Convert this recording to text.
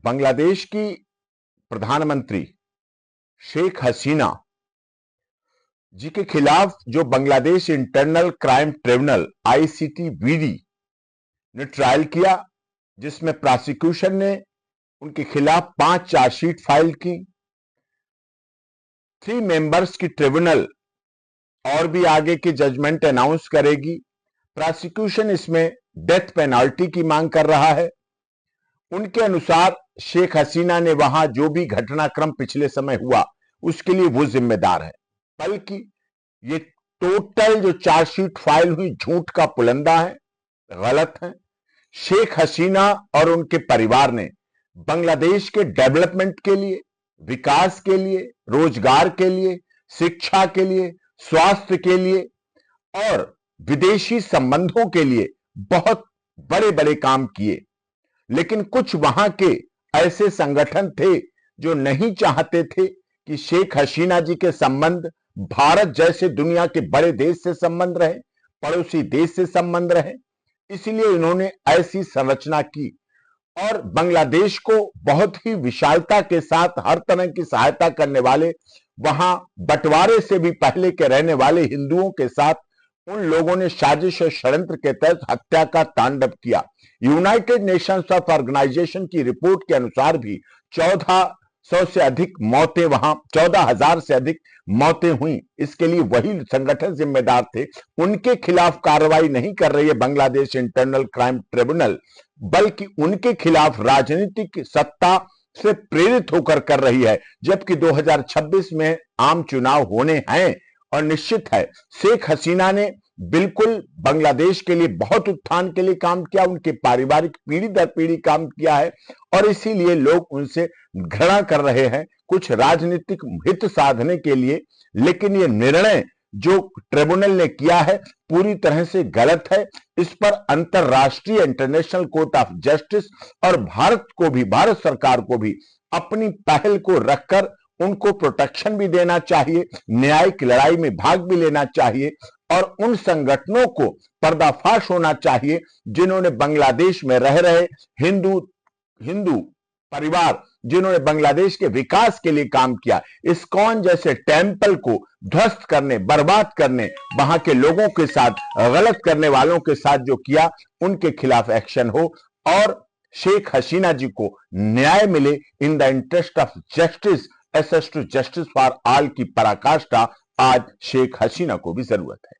बांग्लादेश की प्रधानमंत्री शेख हसीना जी के खिलाफ जो बांग्लादेश इंटरनल क्राइम ट्रिब्यूनल आईसीटीबीडी ने ट्रायल किया, जिसमें प्रोसिक्यूशन ने उनके खिलाफ 5 चार्जशीट फाइल की। 3 मेंबर्स की ट्रिब्यूनल और भी आगे की जजमेंट अनाउंस करेगी। प्रोसिक्यूशन इसमें डेथ पेनाल्टी की मांग कर रहा है। उनके अनुसार शेख हसीना ने वहां जो भी घटनाक्रम पिछले समय हुआ उसके लिए वो जिम्मेदार है, बल्कि ये टोटल जो चार्जशीट फाइल हुई झूठ का पुलंदा है, गलत है। शेख हसीना और उनके परिवार ने बांग्लादेश के डेवलपमेंट के लिए, विकास के लिए, रोजगार के लिए, शिक्षा के लिए, स्वास्थ्य के लिए और विदेशी संबंधों के लिए बहुत बड़े बड़े काम किए। लेकिन कुछ वहां के ऐसे संगठन थे जो नहीं चाहते थे कि शेख हसीना जी के संबंध भारत जैसे दुनिया के बड़े देश से संबंध रहे, पड़ोसी देश से संबंध रहे। इसलिए इन्होंने ऐसी संरचना की और बांग्लादेश को बहुत ही विशालता के साथ हर तरह की सहायता करने वाले, वहां बंटवारे से भी पहले के रहने वाले हिंदुओं के साथ उन लोगों ने साजिश और षड्यंत्र के तहत हत्या का तांडव किया। यूनाइटेड नेशंस ऑफ ऑर्गेनाइजेशन की रिपोर्ट के अनुसार भी 1400 से अधिक मौतें, वहां 14,000 से अधिक मौतें हुई। इसके लिए वही संगठन जिम्मेदार थे। उनके खिलाफ कार्रवाई नहीं कर रही है बांग्लादेश इंटरनल क्राइम ट्रिब्यूनल, बल्कि उनके खिलाफ राजनीतिक सत्ता से प्रेरित होकर कर रही है। जबकि 2026 में आम चुनाव होने हैं और निश्चित है शेख हसीना ने बिल्कुल बांग्लादेश के लिए बहुत उत्थान के लिए काम किया, उनके पारिवारिक पीढ़ी दर पीढ़ी काम किया है और इसीलिए लोग उनसे घृणा कर रहे हैं कुछ राजनीतिक हित साधने के लिए। लेकिन यह निर्णय जो ट्रिब्यूनल ने किया है पूरी तरह से गलत है। इस पर अंतरराष्ट्रीय इंटरनेशनल कोर्ट ऑफ जस्टिस और भारत को भी, भारत सरकार को भी अपनी पहल को रखकर उनको प्रोटेक्शन भी देना चाहिए, न्यायिक लड़ाई में भाग भी लेना चाहिए और उन संगठनों को पर्दाफाश होना चाहिए जिन्होंने बांग्लादेश में रह रहे हिंदू परिवार, जिन्होंने बांग्लादेश के विकास के लिए काम किया। इस्कॉन जैसे टेंपल को ध्वस्त करने, बर्बाद करने, वहां के लोगों के साथ गलत करने वालों के साथ जो किया, उनके खिलाफ एक्शन हो और शेख हसीना जी को न्याय मिले। In the interest of justice, access to justice for all की पराकाष्ठा आज शेख हसीना को भी जरूरत है।